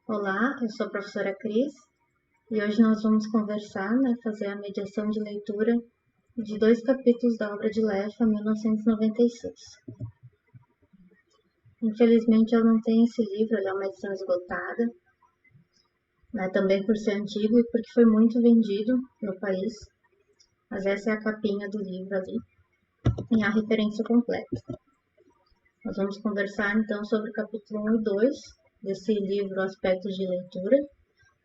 Olá, eu sou a professora Cris e hoje nós vamos conversar, fazer a mediação de leitura de 2 capítulos da obra de Leffa, 1996. Infelizmente eu não tenho esse livro, ele é uma edição esgotada, também por ser antigo e porque foi muito vendido no país, mas essa é a capinha do livro ali, tem a referência completa. Nós vamos conversar então sobre o capítulo 1 e 2 desse livro Aspectos de Leitura,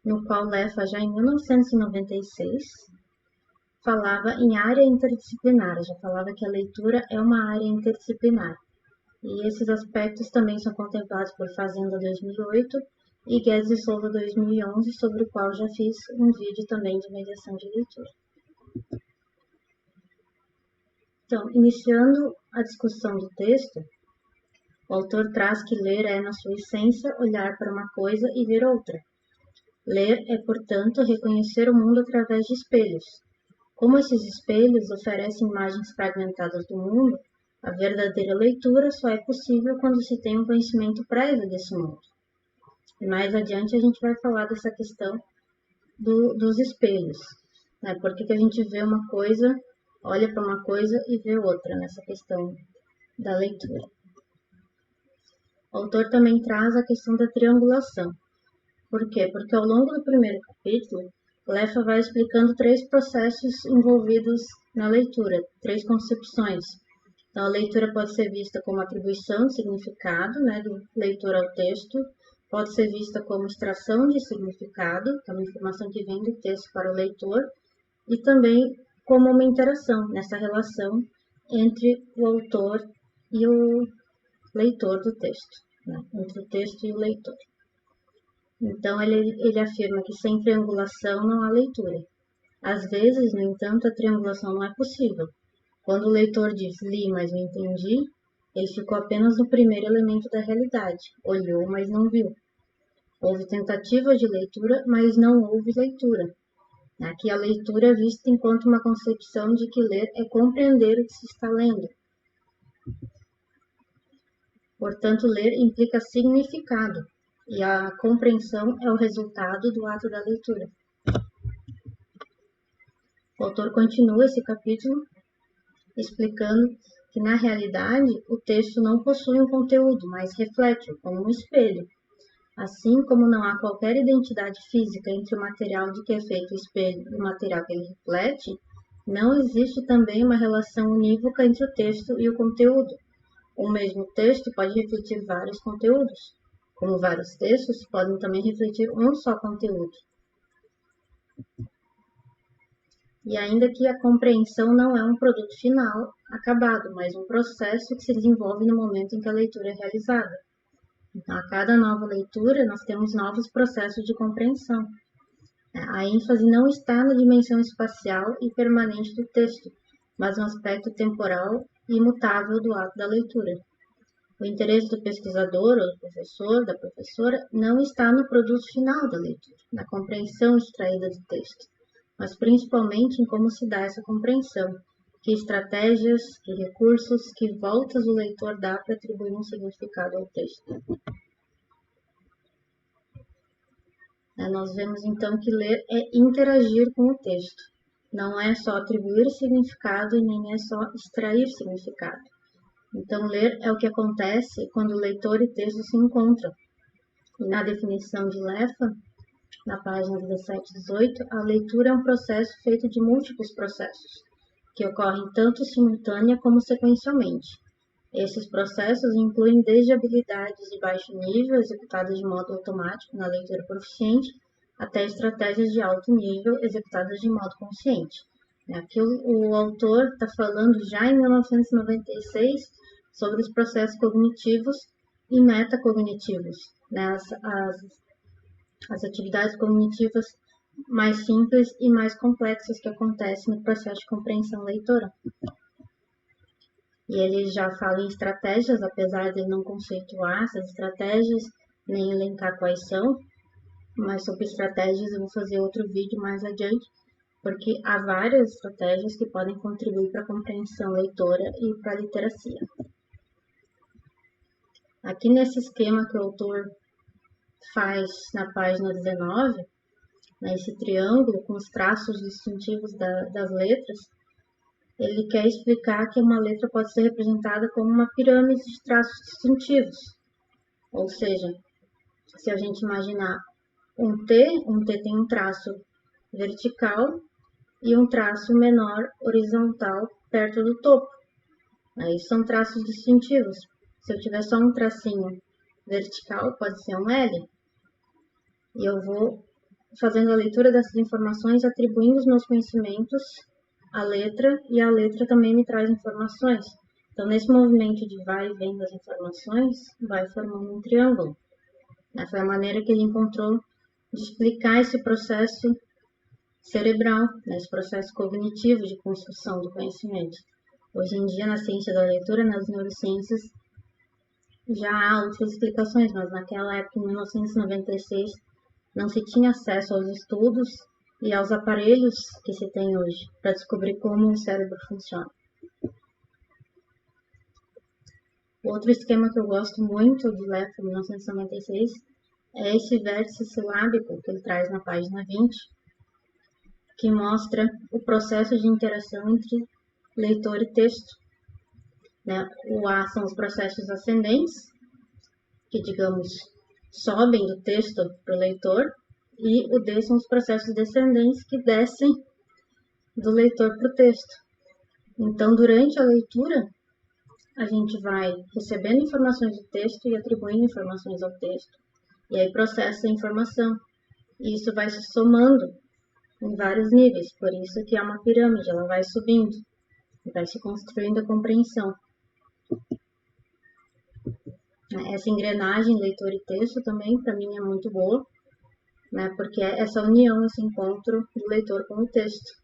no qual Leffa, já em 1996, falava em área interdisciplinar, já falava que a leitura é uma área interdisciplinar. E esses aspectos também são contemplados por Fazenda 2008 e Guedes e Souza 2011, sobre o qual já fiz um vídeo também de mediação de leitura. Então, iniciando a discussão do texto, o autor traz que ler é, na sua essência, olhar para uma coisa e ver outra. Ler é, portanto, reconhecer o mundo através de espelhos. Como esses espelhos oferecem imagens fragmentadas do mundo, a verdadeira leitura só é possível quando se tem um conhecimento prévio desse mundo. E mais adiante a gente vai falar dessa questão dos espelhos. Por que a gente vê uma coisa, olha para uma coisa e vê outra nessa questão da leitura. O autor também traz a questão da triangulação. Por quê? Porque ao longo do primeiro capítulo, Leffa vai explicando 3 processos envolvidos na leitura, 3 concepções. Então, a leitura pode ser vista como atribuição de significado, do leitor ao texto, pode ser vista como extração de significado, que é uma informação que vem do texto para o leitor, e também como uma interação nessa relação entre o autor e o leitor do texto, entre o texto e o leitor. Então, ele afirma que sem triangulação não há leitura. Às vezes, no entanto, a triangulação não é possível. Quando o leitor diz li, mas não entendi, ele ficou apenas no primeiro elemento da realidade, olhou, mas não viu. Houve tentativa de leitura, mas não houve leitura. Aqui a leitura é vista enquanto uma concepção de que ler é compreender o que se está lendo. Portanto, ler implica significado, e a compreensão é o resultado do ato da leitura. O autor continua esse capítulo explicando que, na realidade, o texto não possui um conteúdo, mas reflete-o como um espelho. Assim como não há qualquer identidade física entre o material de que é feito o espelho e o material que ele reflete, não existe também uma relação unívoca entre o texto e o conteúdo. O mesmo texto pode refletir vários conteúdos, como vários textos podem também refletir um só conteúdo. E ainda que a compreensão não é um produto final, acabado, mas um processo que se desenvolve no momento em que a leitura é realizada. Então, a cada nova leitura, nós temos novos processos de compreensão. A ênfase não está na dimensão espacial e permanente do texto, mas no aspecto temporal e imutável do ato da leitura. O interesse do pesquisador ou do professor, da professora, não está no produto final da leitura, na compreensão extraída do texto, mas principalmente em como se dá essa compreensão, que estratégias, que recursos, que voltas o leitor dá para atribuir um significado ao texto. Nós vemos então que ler é interagir com o texto. Não é só atribuir significado e nem é só extrair significado. Então, ler é o que acontece quando o leitor e texto se encontram. E na definição de Leffa, na página 17 e 18, a leitura é um processo feito de múltiplos processos, que ocorrem tanto simultânea como sequencialmente. Esses processos incluem desde habilidades de baixo nível, executadas de modo automático na leitura proficiente, até estratégias de alto nível, executadas de modo consciente. Aqui o autor está falando já em 1996 sobre os processos cognitivos e metacognitivos, as atividades cognitivas mais simples e mais complexas que acontecem no processo de compreensão leitora. E ele já fala em estratégias, apesar de ele não conceituar essas estratégias, nem elencar quais são, mas sobre estratégias eu vou fazer outro vídeo mais adiante, porque há várias estratégias que podem contribuir para a compreensão leitora e para a literacia. Aqui nesse esquema que o autor faz na página 19, né, esse triângulo com os traços distintivos das letras, ele quer explicar que uma letra pode ser representada como uma pirâmide de traços distintivos. Ou seja, se a gente imaginar um T tem um traço vertical e um traço menor horizontal perto do topo. Aí são traços distintivos. Se eu tiver só um tracinho vertical, pode ser um L. E eu vou fazendo a leitura dessas informações, atribuindo os meus conhecimentos à letra, e a letra também me traz informações. Então, nesse movimento de vai e vem das informações, vai formando um triângulo. Foi a maneira que ele encontrou de explicar esse processo cerebral, esse processo cognitivo de construção do conhecimento. Hoje em dia, na ciência da leitura, nas neurociências, já há outras explicações, mas naquela época, em 1996, não se tinha acesso aos estudos e aos aparelhos que se tem hoje para descobrir como o cérebro funciona. Outro esquema que eu gosto muito de Leffler, 1996, é esse vértice silábico que ele traz na página 20, que mostra o processo de interação entre leitor e texto. O A são os processos ascendentes, que, digamos, sobem do texto para o leitor, e o D são os processos descendentes, que descem do leitor para o texto. Então, durante a leitura, a gente vai recebendo informações do texto e atribuindo informações ao texto. E aí processa a informação. E isso vai se somando em vários níveis. Por isso que é uma pirâmide, ela vai subindo. E vai se construindo a compreensão. Essa engrenagem leitor e texto também, para mim, é muito boa. Porque é essa união, esse encontro do leitor com o texto.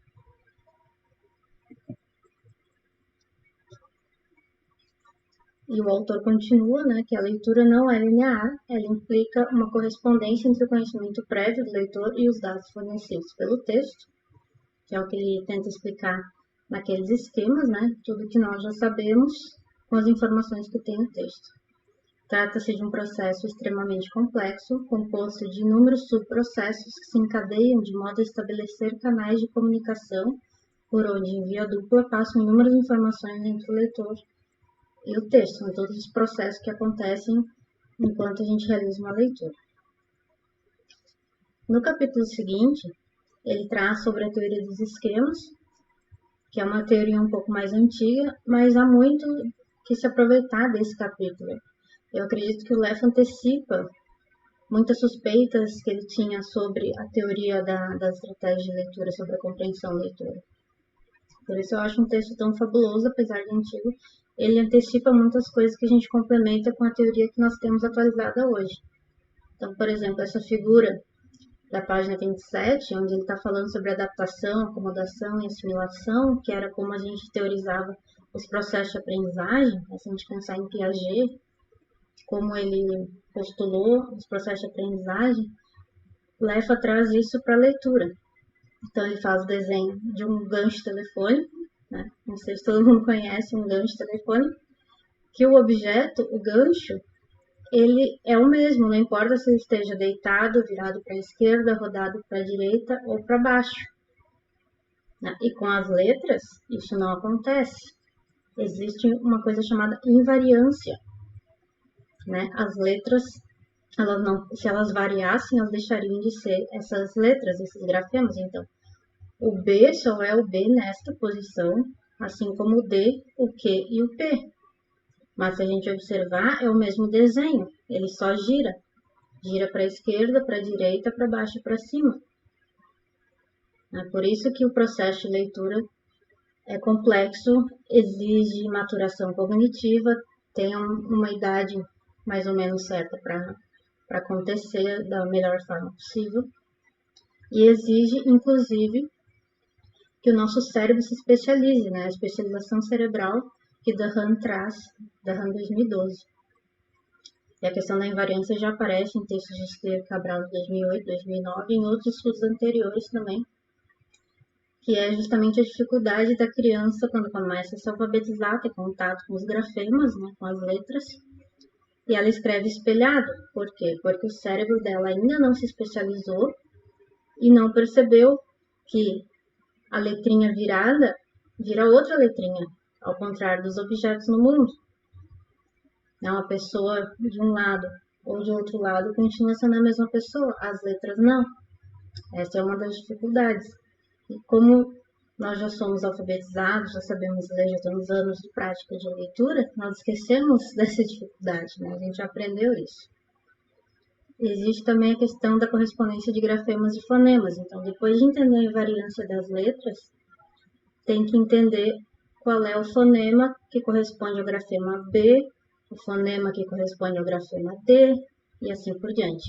E o autor continua, que a leitura não é linear, ela implica uma correspondência entre o conhecimento prévio do leitor e os dados fornecidos pelo texto, que é o que ele tenta explicar naqueles esquemas, tudo que nós já sabemos com as informações que tem no texto. Trata-se de um processo extremamente complexo, composto de inúmeros subprocessos que se encadeiam de modo a estabelecer canais de comunicação por onde, em via dupla, passam inúmeras informações entre o leitor e o texto. São todos os processos que acontecem enquanto a gente realiza uma leitura. No capítulo seguinte, ele traz sobre a teoria dos esquemas, que é uma teoria um pouco mais antiga, mas há muito que se aproveitar desse capítulo. Eu acredito que o Leff antecipa muitas suspeitas que ele tinha sobre a teoria da estratégia de leitura, sobre a compreensão leitora. Por isso eu acho um texto tão fabuloso, apesar de antigo. Ele antecipa muitas coisas que a gente complementa com a teoria que nós temos atualizada hoje. Então, por exemplo, essa figura da página 27, onde ele está falando sobre adaptação, acomodação e assimilação, que era como a gente teorizava os processos de aprendizagem, se a gente pensar em Piaget, como ele postulou os processos de aprendizagem, Leff traz isso para a leitura. Então, ele faz o desenho de um gancho telefônico, não sei se todo mundo conhece um gancho telefônico, que o objeto, o gancho, ele é o mesmo, não importa se ele esteja deitado, virado para a esquerda, rodado para a direita ou para baixo. E com as letras, isso não acontece. Existe uma coisa chamada invariância. As letras, se elas variassem, elas deixariam de ser essas letras, esses grafemas. Então, o B só é o B nesta posição, assim como o D, o Q e o P. Mas se a gente observar, é o mesmo desenho, ele só gira. Gira para a esquerda, para a direita, para baixo e para cima. É por isso que o processo de leitura é complexo, exige maturação cognitiva, tem uma idade mais ou menos certa para acontecer da melhor forma possível. E exige, inclusive, que o nosso cérebro se especialize, a especialização cerebral que Dahan traz, Dahan 2012. E a questão da invariância já aparece em textos de Esther Cabral de 2008, 2009 e em outros estudos anteriores também, que é justamente a dificuldade da criança quando começa a se alfabetizar, ter contato com os grafemas, com as letras, e ela escreve espelhado. Por quê? Porque o cérebro dela ainda não se especializou e não percebeu que a letrinha virada vira outra letrinha, ao contrário dos objetos no mundo. Uma pessoa de um lado ou de outro lado continua sendo a mesma pessoa, as letras não. Essa é uma das dificuldades. E como nós já somos alfabetizados, já sabemos ler, já temos anos de prática de leitura, nós esquecemos dessa dificuldade, né? A gente já aprendeu isso. Existe também a questão da correspondência de grafemas e fonemas. Então, depois de entender a invariância das letras, tem que entender qual é o fonema que corresponde ao grafema B, o fonema que corresponde ao grafema D, e assim por diante.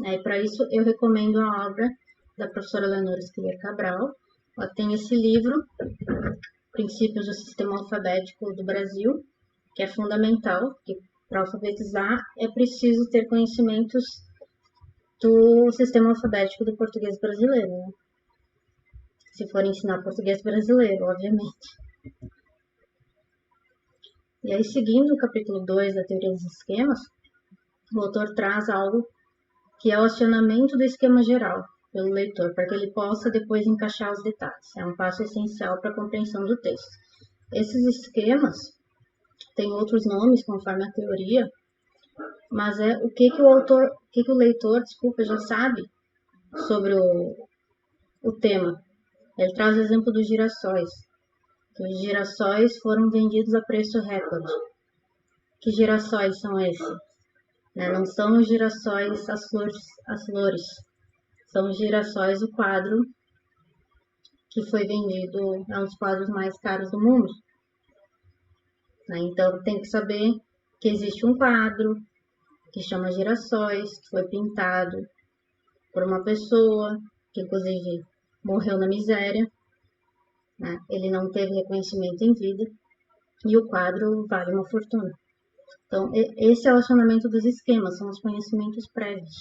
E para isso, eu recomendo a obra da professora Leonor Esquiler Cabral. Ela tem esse livro, Princípios do Sistema Alfabético do Brasil, que é fundamental, porque para alfabetizar é preciso ter conhecimentos do sistema alfabético do português brasileiro, né? Se for ensinar português brasileiro, obviamente. E aí, seguindo o capítulo 2 da teoria dos esquemas, o autor traz algo que é o acionamento do esquema geral pelo leitor, para que ele possa depois encaixar os detalhes. É um passo essencial para a compreensão do texto. Esses esquemas têm outros nomes conforme a teoria, mas é o que o leitor já sabe sobre o tema. Ele traz o exemplo dos girassóis. Os girassóis foram vendidos a preço recorde. Que girassóis são esses? Não são os girassóis as flores. São os girassóis, o quadro que foi vendido, é um dos quadros mais caros do mundo. Então, tem que saber que existe um quadro que chama Girassóis, que foi pintado por uma pessoa que, inclusive, morreu na miséria. Ele não teve reconhecimento em vida e o quadro vale uma fortuna. Então, esse é o acionamento dos esquemas, são os conhecimentos prévios.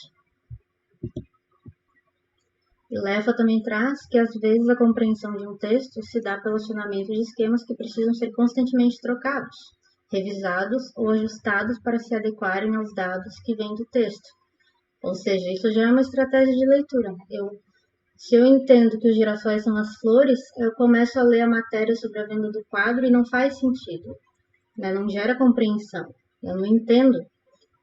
E Leffa também traz que, às vezes, a compreensão de um texto se dá pelo acionamento de esquemas que precisam ser constantemente trocados, revisados ou ajustados para se adequarem aos dados que vêm do texto. Ou seja, isso já é uma estratégia de leitura. Se eu entendo que os girassóis são as flores, eu começo a ler a matéria sobre a venda do quadro e não faz sentido, não gera compreensão, eu não entendo.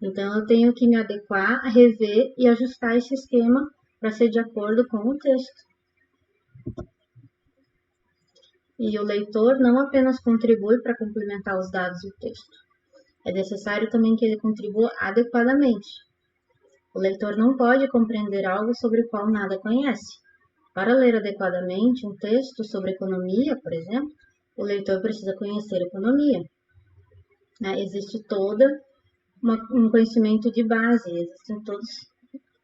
Então, eu tenho que me adequar, rever e ajustar esse esquema para ser de acordo com o texto. E o leitor não apenas contribui para complementar os dados do texto, é necessário também que ele contribua adequadamente. O leitor não pode compreender algo sobre o qual nada conhece. Para ler adequadamente um texto sobre economia, por exemplo, o leitor precisa conhecer economia. Existe todo um conhecimento de base, existem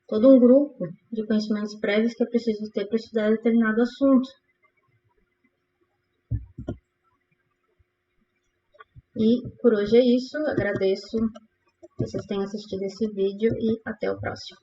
todo um grupo de conhecimentos prévios que é preciso ter para estudar determinado assunto. E por hoje é isso, agradeço que vocês tenham assistido esse vídeo e até o próximo.